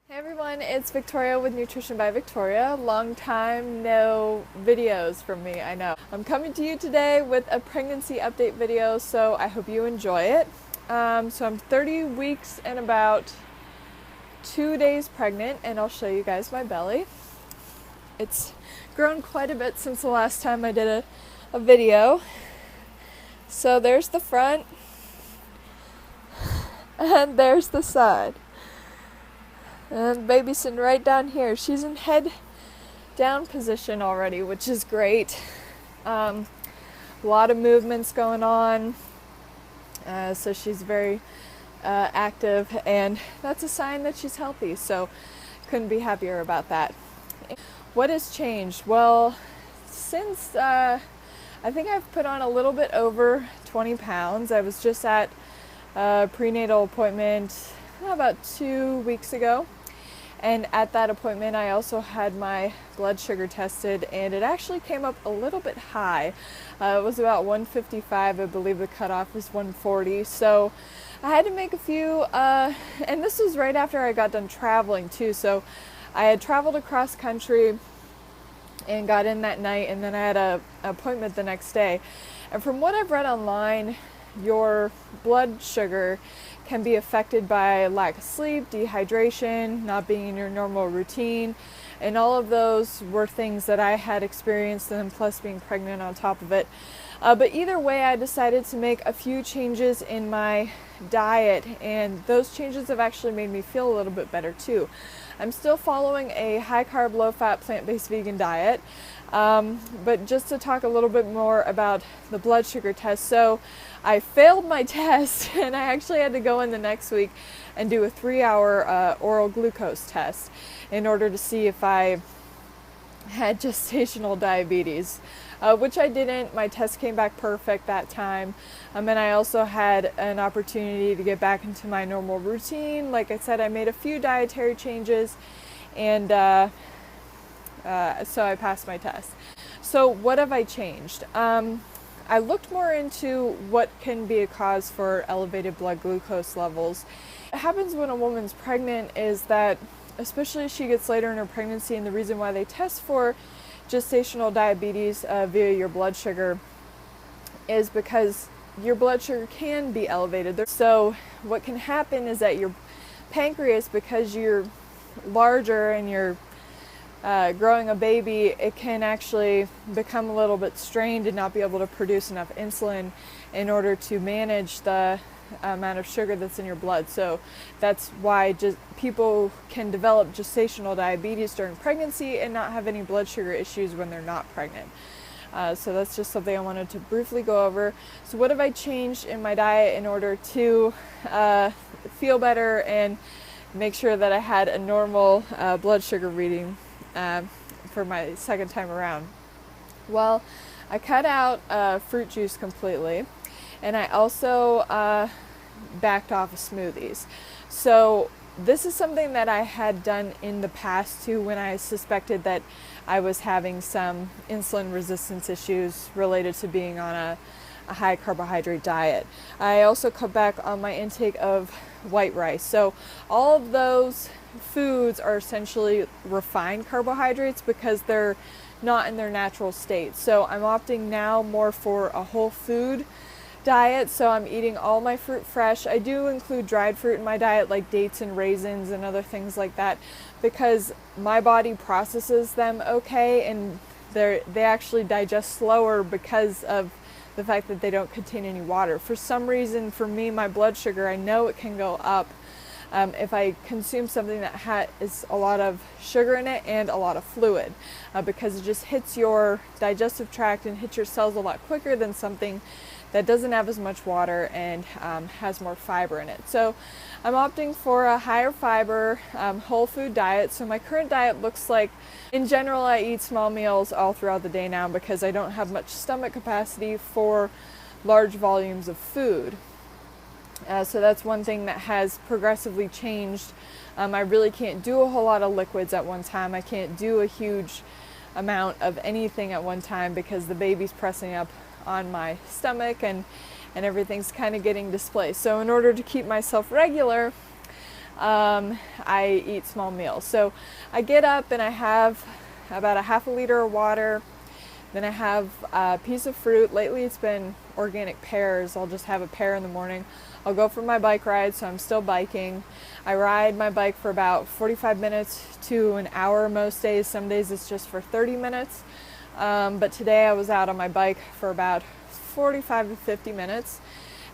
Hey everyone, it's Victoria with Nutrition by Victoria. Long time no videos from me, I know. I'm coming to you today with a pregnancy update video, so I hope you enjoy it. So I'm 30 weeks and about 2 days pregnant, and I'll show you guys my belly. It's grown quite a bit since the last time I did a video. So there's the front, and there's the side. And baby's sitting right down here. She's in head down position already, which is great. A lot of movements going on. So she's very active, and that's a sign that she's healthy. So couldn't be happier about that. What has changed? Well, since I think I've put on a little bit over 20 pounds. I was just at a prenatal appointment about 2 weeks ago. And at that appointment, I also had my blood sugar tested, and it actually came up a little bit high. It was about 155. I believe the cutoff is 140. So I had to make a few, and this was right after I got done traveling too. So I had traveled across country and got in that night, and then I had an appointment the next day. And from what I've read online, your blood sugar can be affected by lack of sleep, dehydration, not being in your normal routine, and all of those were things that I had experienced, and plus being pregnant on top of it. But either way, I decided to make a few changes in my diet, and those changes have actually made me feel a little bit better too. I'm still following a high-carb, low-fat, plant-based vegan diet, but just to talk a little bit more about the blood sugar test. So I failed my test, and I actually had to go in the next week and do a 3-hour oral glucose test in order to see if I had gestational diabetes, which I didn't. My test came back perfect that time. And I also had an opportunity to get back into my normal routine. Like I said, I made a few dietary changes, and so I passed my test. So what have I changed? I looked more into what can be a cause for elevated blood glucose levels. What happens when a woman's pregnant is that, especially as she gets later in her pregnancy, and the reason why they test for gestational diabetes via your blood sugar is because your blood sugar can be elevated. So what can happen is that your pancreas, because you're larger and you're growing a baby, it can actually become a little bit strained and not be able to produce enough insulin in order to manage the amount of sugar that's in your blood. So that's why just people can develop gestational diabetes during pregnancy and not have any blood sugar issues when they're not pregnant. So that's just something I wanted to briefly go over. So what have I changed in my diet in order to feel better and make sure that I had a normal blood sugar reading for my second time around? Well, I cut out fruit juice completely, and I also backed off of smoothies. So this is something that I had done in the past too, when I suspected that I was having some insulin resistance issues related to being on a high carbohydrate diet. I also cut back on my intake of white rice. So all of those foods are essentially refined carbohydrates because they're not in their natural state. So I'm opting now more for a whole food diet. So I'm eating all my fruit fresh. I do include dried fruit in my diet, like dates and raisins and other things like that, because my body processes them okay, and they actually digest slower because of the fact that they don't contain any water. For some reason, for me, my blood sugar, I know it can go up if I consume something that has a lot of sugar in it and a lot of fluid, because it just hits your digestive tract and hits your cells a lot quicker than something that doesn't have as much water and has more fiber in it. So I'm opting for a higher fiber, whole food diet. So my current diet looks like, in general, I eat small meals all throughout the day now because I don't have much stomach capacity for large volumes of food. So that's one thing that has progressively changed. I really can't do a whole lot of liquids at one time. I can't do a huge amount of anything at one time because the baby's pressing up on my stomach and everything's kind of getting displaced. So in order to keep myself regular, I eat small meals. So I get up and I have about a half a liter of water. Then I have a piece of fruit. Lately it's been organic pears. I'll just have a pear in the morning. I'll go for my bike ride, so I'm still biking. I ride my bike for about 45 minutes to an hour most days. Some days it's just for 30 minutes. But today I was out on my bike for about 45 to 50 minutes.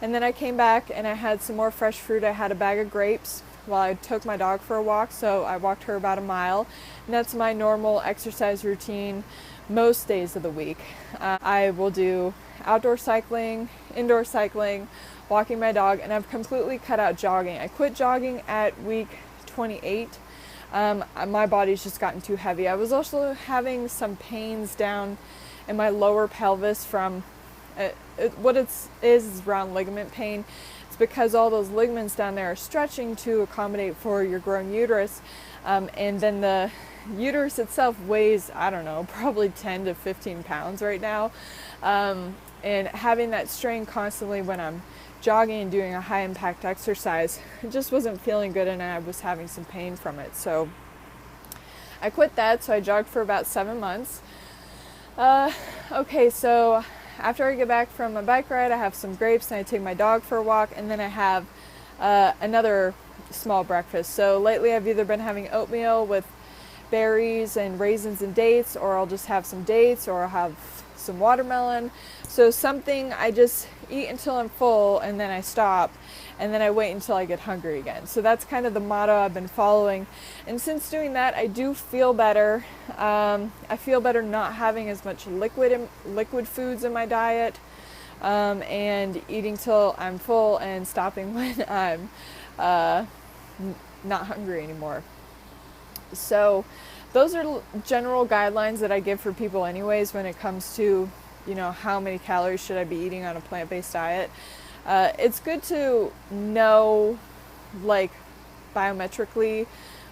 And then I came back and I had some more fresh fruit. I had a bag of grapes while I took my dog for a walk. So I walked her about a mile. And that's my normal exercise routine most days of the week. I will do outdoor cycling, indoor cycling, walking my dog, and I've completely cut out jogging. I quit jogging at week 28. My body's just gotten too heavy. I was also having some pains down in my lower pelvis from what it is around ligament pain. It's because all those ligaments down there are stretching to accommodate for your grown uterus, and then the uterus itself weighs, I don't know, probably 10 to 15 pounds right now, and having that strain constantly when I'm jogging and doing a high impact exercise, it just wasn't feeling good, and I was having some pain from it. So I quit that. So I jogged for about 7 months. Okay, so after I get back from my bike ride, I have some grapes and I take my dog for a walk, and then I have another small breakfast. So lately I've either been having oatmeal with berries and raisins and dates, or I'll just have some dates, or I'll have some watermelon. So something I just eat until I'm full and then I stop, and then I wait until I get hungry again. So that's kind of the motto I've been following. And since doing that, I do feel better. I feel better not having as much liquid foods in my diet, and eating till I'm full and stopping when I'm not hungry anymore. So those are general guidelines that I give for people anyways when it comes to, how many calories should I be eating on a plant-based diet. It's good to know, like, biometrically,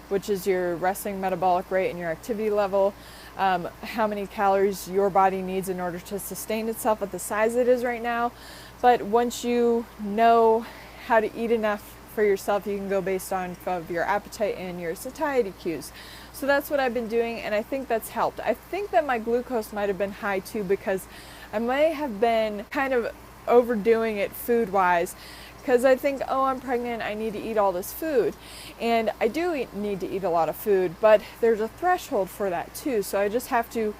which is your resting metabolic rate and your activity level, how many calories your body needs in order to sustain itself at the size it is right now. But once you know how to eat enough for yourself, you can go based on of your appetite and your satiety cues. So that's what I've been doing, and I think that's helped. I think that my glucose might have been high too, because I may have been kind of overdoing it food-wise, because I think, oh, I'm pregnant, I need to eat all this food. And I do need to eat a lot of food, but there's a threshold for that too. So I just have to,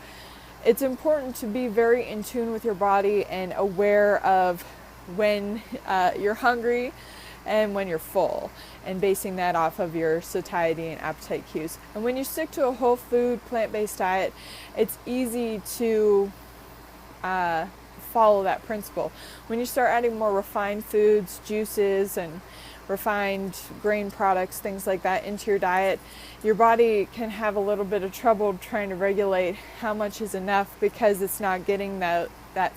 it's important to be very in tune with your body and aware of when you're hungry and when you're full, and basing that off of your satiety and appetite cues. And when you stick to a whole food, plant-based diet, it's easy to follow that principle. When you start adding more refined foods, juices, and refined grain products, things like that into your diet, your body can have a little bit of trouble trying to regulate how much is enough, because it's not getting that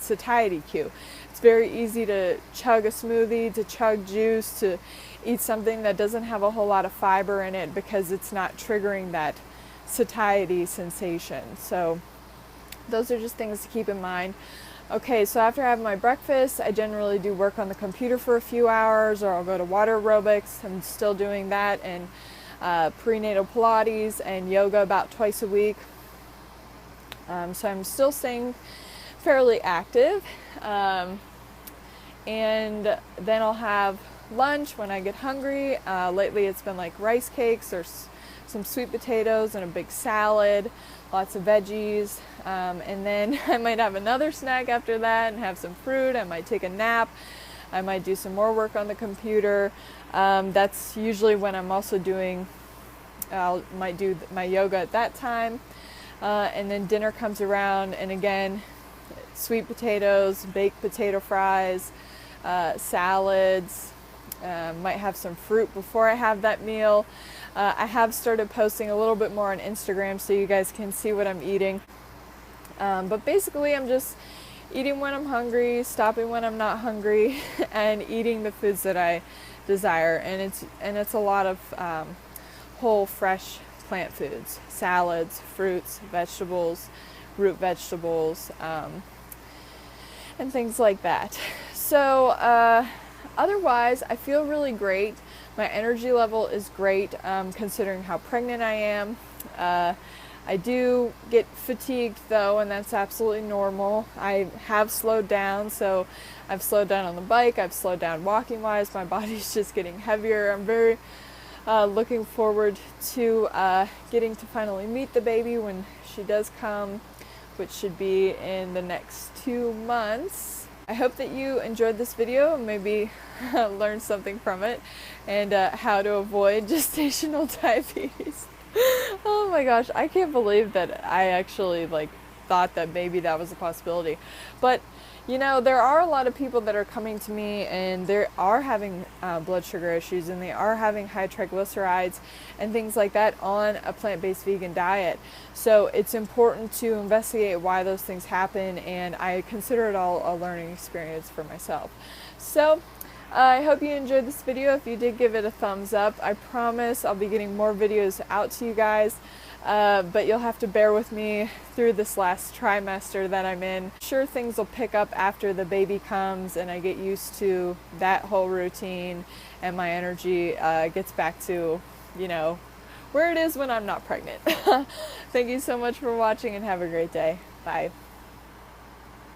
satiety cue. It's very easy to chug a smoothie, to chug juice, to eat something that doesn't have a whole lot of fiber in it, because it's not triggering that satiety sensation. So those are just things to keep in mind. Okay, so after I have my breakfast, I generally do work on the computer for a few hours, or I'll go to water aerobics. I'm still doing that, and prenatal Pilates and yoga about twice a week. So I'm still staying fairly active. And then I'll have lunch when I get hungry. Lately it's been like rice cakes or some sweet potatoes and a big salad, lots of veggies. And then I might have another snack after that and have some fruit. I might take a nap. I might do some more work on the computer. That's usually when I'm also might do my yoga at that time. And then dinner comes around, and again, sweet potatoes, baked potato fries, salads, might have some fruit before I have that meal. I have started posting a little bit more on Instagram so you guys can see what I'm eating. But basically I'm just eating when I'm hungry, stopping when I'm not hungry, and eating the foods that I desire. And it's a lot of whole, fresh plant foods, salads, fruits, vegetables, root vegetables, and things like that. So otherwise, I feel really great. My energy level is great, considering how pregnant I am. I do get fatigued though, and that's absolutely normal. I have slowed down, so I've slowed down on the bike, I've slowed down walking wise, my body's just getting heavier. I'm very looking forward to getting to finally meet the baby when she does come, which should be in the next 2 months. I hope that you enjoyed this video and maybe learned something from it, and how to avoid gestational diabetes. Oh my gosh, I can't believe that I actually thought that maybe that was a possibility. But you know, there are a lot of people that are coming to me and they are having blood sugar issues, and they are having high triglycerides and things like that on a plant-based vegan diet. So it's important to investigate why those things happen, and I consider it all a learning experience for myself. So I hope you enjoyed this video. If you did, give it a thumbs up. I promise I'll be getting more videos out to you guys, but you'll have to bear with me through this last trimester that I'm in. Sure, things will pick up after the baby comes and I get used to that whole routine and my energy gets back to, you know, where it is when I'm not pregnant. Thank you so much for watching and have a great day. Bye.